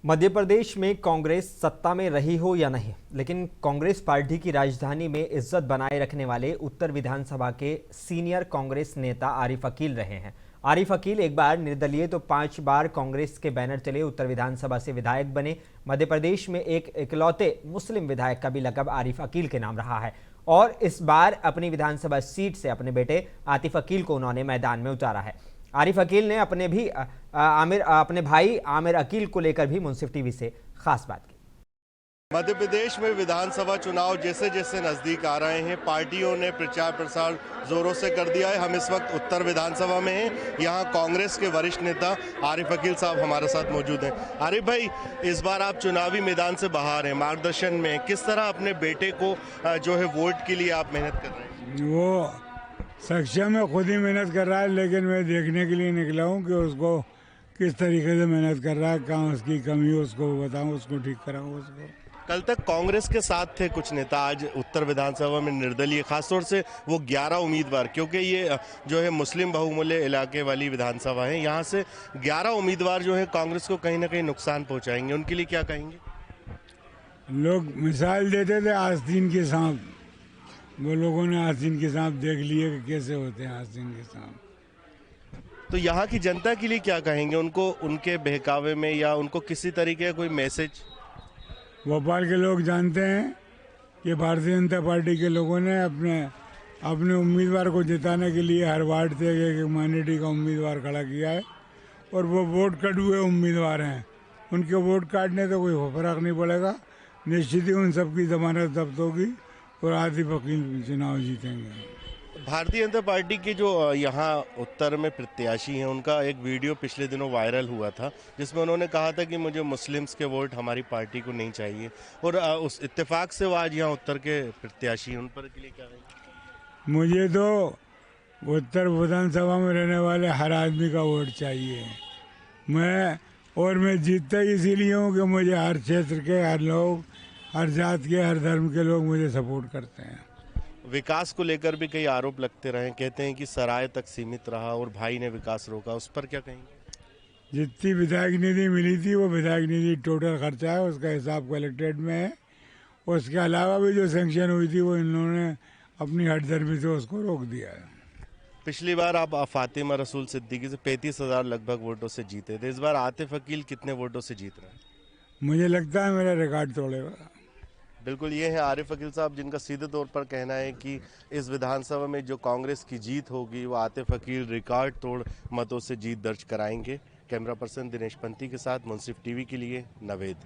मध्य प्रदेश में कांग्रेस सत्ता में रही हो या नहीं, लेकिन कांग्रेस पार्टी की राजधानी में इज्जत बनाए रखने वाले उत्तर विधानसभा के सीनियर कांग्रेस नेता आरिफ अकील रहे हैं। आरिफ अकील एक बार निर्दलीय तो 5 बार कांग्रेस के बैनर चले उत्तर विधानसभा से विधायक बने। मध्य प्रदेश में एक इकलौते मुस्लिम विधायक का भी लक़ब आरिफ अकील के नाम रहा है और इस बार अपनी विधानसभा सीट से अपने बेटे आतिफ अकील को उन्होंने मैदान में उतारा है। आरिफ अकील ने अपने भाई आमिर अकील को लेकर भी मुंसिफ टीवी से खास बात की। मध्य प्रदेश में विधानसभा चुनाव जैसे जैसे नजदीक आ रहे हैं, पार्टियों ने प्रचार प्रसार जोरों से कर दिया है। हम इस वक्त उत्तर विधानसभा में हैं। यहाँ कांग्रेस के वरिष्ठ नेता आरिफ अकील साहब हमारे साथ मौजूद हैं। आरिफ भाई, इस बार आप चुनावी मैदान से बाहर हैं, मार्गदर्शन में किस तरह अपने बेटे को जो है वोट के लिए आप मेहनत कर रहे हैं? वो सक्षम में खुद ही मेहनत कर रहा है, लेकिन मैं देखने के लिए निकला हूँ कि उसको किस तरीके से मेहनत कर रहा है, कहाँ उसकी कमी है उसको बताऊँ, उसको ठीक कराऊँ। उसको कल तक कांग्रेस के साथ थे कुछ नेता, आज उत्तर विधानसभा में निर्दलीय, खासतौर से वो 11 उम्मीदवार, क्योंकि ये जो है मुस्लिम बहुमूल्य इलाके वाली विधानसभा है, यहाँ से 11 उम्मीदवार जो है कांग्रेस को कहीं ना कहीं नुकसान पहुंचाएंगे, उनके लिए क्या कहेंगे? लोग मिसाल देते थे आस्तीन के सांप, वो लोगों ने आस्तीन के सांप देख लिए कि कैसे होते हैं आस्तीन के सांप। तो यहाँ की जनता के लिए क्या कहेंगे? उनको उनके बहकावे में या उनको किसी तरीके का कोई मैसेज? भोपाल के लोग जानते हैं कि भारतीय जनता पार्टी के लोगों ने अपने उम्मीदवार को जिताने के लिए हर वार्ड से एक माइनॉरिटी का उम्मीदवार खड़ा किया है और वो वोट कट हुए उम्मीदवार हैं। उनके वोट काटने से कोई फर्क नहीं पड़ेगा, निश्चित ही उन सबकी जमानत जब्त होगी और आतिफ अकील चुनाव जीतेंगे। भारतीय जनता पार्टी के जो यहाँ उत्तर में प्रत्याशी हैं, उनका एक वीडियो पिछले दिनों वायरल हुआ था जिसमें उन्होंने कहा था कि मुझे मुस्लिम्स के वोट हमारी पार्टी को नहीं चाहिए, और उस इत्तेफाक से वो आज यहाँ उत्तर के प्रत्याशी हैं, उन पर के लिए क्या है? मुझे तो उत्तर विधानसभा में रहने वाले हर आदमी का वोट चाहिए। मैं जीतता ही इसीलिए हूँ कि मुझे हर क्षेत्र के हर लोग, हर जात के, हर धर्म के लोग मुझे सपोर्ट करते हैं। विकास को लेकर भी कई आरोप लगते रहे, कहते हैं कि सराय तक सीमित रहा और भाई ने विकास रोका, उस पर क्या कहेंगे? जितनी विधायक निधि मिली थी वो विधायक निधि टोटल खर्चा है, उसका हिसाब कलेक्ट्रेट में है। उसके अलावा भी जो सैंक्शन हुई थी वो इन्होंने अपनी हठधर्मी से उसको रोक दिया है। पिछली बार आप फातिमा रसूल सिद्दीकी से 35,000 लगभग वोटों से जीते थे, इस बार आतिफ अकील कितने वोटों से जीत रहे हैं? मुझे लगता है मेरा रिकॉर्ड तोड़ेगा। बिल्कुल, ये है आरिफ अकील साहब, जिनका सीधे तौर पर कहना है कि इस विधानसभा में जो कांग्रेस की जीत होगी वो आतिफ अकील रिकॉर्ड तोड़ मतों से जीत दर्ज कराएंगे। कैमरा पर्सन दिनेश पंती के साथ मुंसिफ टीवी के लिए नवेद।